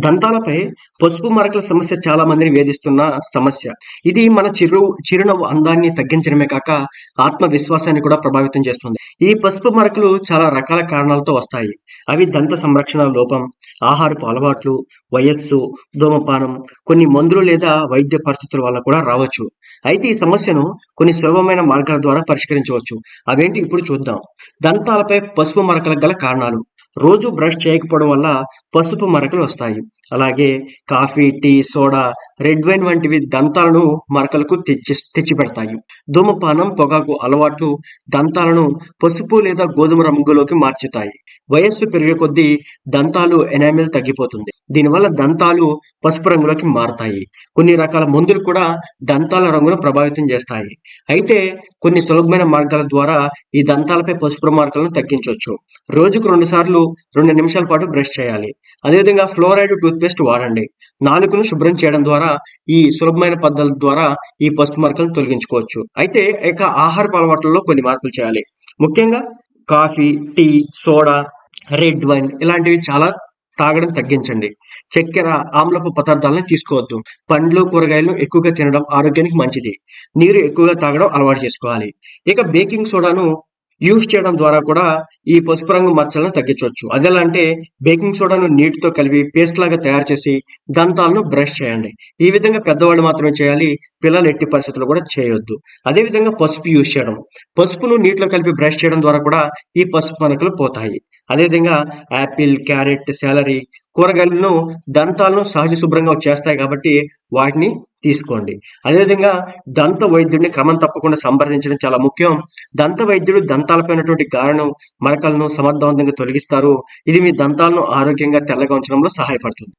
దంతాలపై పసుపు మరకల సమస్య చాలా మందిని వేధిస్తున్న సమస్య. ఇది మన చిరునవ్వు అందాన్ని తగ్గించడమే కాక ఆత్మవిశ్వాసాన్ని కూడా ప్రభావితం చేస్తుంది. ఈ పసుపు మరకలు చాలా రకాల కారణాలతో వస్తాయి. అవి దంత సంరక్షణ లోపం, ఆహారపు అలవాట్లు, వయస్సు, ధూమపానం, కొన్ని మందులు లేదా వైద్య పరిస్థితుల వల్ల కూడా రావచ్చు. అయితే ఈ సమస్యను కొన్ని సులభమైన మార్గాల ద్వారా పరిష్కరించవచ్చు. అవేంటి ఇప్పుడు చూద్దాం. దంతాలపై పసుపు మరకలకు గల కారణాలు. రోజు బ్రష్ చేయకపోవడం వల్ల పసుపు మరకలు వస్తాయి. అలాగే coffee, tea, soda, red wine వంటివి దంతాలను మరకలకు తెచ్చిపెడతాయి. ధూమపానం, పొగాకు అలవాట్లు దంతాలను పసుపు లేదా గోధుమ రంగులోకి మార్చుతాయి. వయస్సు పెరిగే కొద్దీ దంతాలు ఎనామిల్ తగ్గిపోతుంది. దీనివల్ల దంతాలు పసుపు రంగులోకి మారతాయి. కొన్ని రకాల మందులు కూడా దంతాల రంగును ప్రభావితం చేస్తాయి. అయితే కొన్ని సులభమైన మార్గాల ద్వారా ఈ దంతాలపై పసుపు మరకలను తగ్గించవచ్చు. రోజుకు 2 సార్లు 2 నిమిషాల పాటు బ్రష్ చేయాలి. అదేవిధంగా ఫ్లోరైడ్ టూత్‌పేస్ట్ వాడండి. నాలుకను శుభ్రం చేయడం ద్వారా ఈ సులభమైన పద్ధతుల ద్వారా ఈ పసుపు మరకలను తొలగించుకోవచ్చు. అయితే ఇక ఆహారపు అలవాట్లలో కొన్ని మార్పులు చేయాలి. ముఖ్యంగా coffee, tea, soda, red wine ఇలాంటివి చాలా తాగడం తగ్గించండి. చక్కెర, ఆమ్లపు పదార్థాలను తీసుకోవద్దు. పండ్లు, కూరగాయలను ఎక్కువగా తినడం ఆరోగ్యానికి మంచిది. నీరు ఎక్కువగా తాగడం అలవాటు చేసుకోవాలి. ఇక బేకింగ్ సోడాను యూజ్ చేయడం ద్వారా కూడా ఈ పసుపు రంగు మచ్చలను తగ్గించవచ్చు. అదెలా అంటే బేకింగ్ సోడాను నీటితో కలిపి పేస్ట్ లాగా తయారు చేసి దంతాలను బ్రష్ చేయండి. ఈ విధంగా పెద్దవాళ్ళు మాత్రమే చేయాలి. పిల్లలు ఎట్టి పరిస్థితుల్లో కూడా చేయొద్దు. అదేవిధంగా పసుపు యూజ్ చేయడం. పసుపును నీటిలో కలిపి బ్రష్ చేయడం ద్వారా కూడా ఈ పసుపు మరకలు పోతాయి. అదేవిధంగా యాపిల్, క్యారెట్, సెలరీ కూరగాయలను దంతాలను సహజ శుభ్రంగా చేస్తాయి కాబట్టి వాటిని తీసుకోండి. అదేవిధంగా దంత వైద్యుడిని క్రమం తప్పకుండా సంప్రదించడం చాలా ముఖ్యం. దంత వైద్యుడు దంతాలపై ఉన్నటువంటి గారెను, మరకలను సమర్థవంతంగా తొలగిస్తారు. ఇది మీ దంతాలను ఆరోగ్యంగా తెల్లగా ఉంచడంలో సహాయపడుతుంది.